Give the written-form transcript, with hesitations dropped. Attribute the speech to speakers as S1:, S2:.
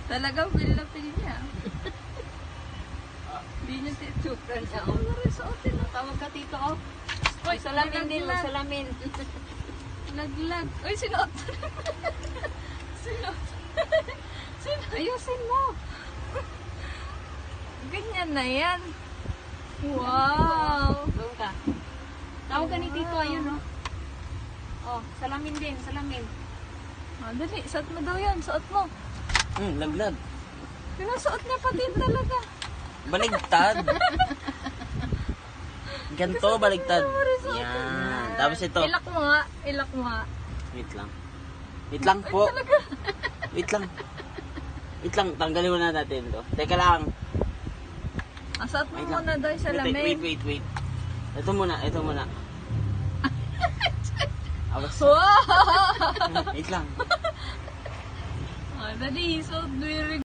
S1: Talagang feel na feel niya. Hindi niya titukan niya. Ako na rin suotin.
S2: Tawag ka tito, oh.
S1: Uy,
S2: Salamin din,
S1: laglag.
S2: salamin.
S1: Laglag. Uy, sinuot. Sinuot.
S2: Ayusin mo.
S1: Ganyan na yan. Wow.
S2: Doon ka. Tawag ka ni tito, ayun, oh. Oh, salamin din, salamin.
S1: Ah, dali, suot mo daw yan. Suot mo.
S3: Laglag.
S1: Pinasuot niya pa din talaga.
S3: Baligtad. Ganto, baligtad. Yan. Tapos ito.
S1: Ilak mo nga. Ilak mo nga.
S3: Wait lang. Wait lang po. Wait lang. Wait lang, tanggalin muna natin to. Teka lang.
S1: Suot mo
S3: Wait lang.
S1: muna daw yung salamin.
S3: Wait. Ito muna. Awas.
S1: Wow!
S3: Wait lang.
S1: Ah, dali, suot mo yung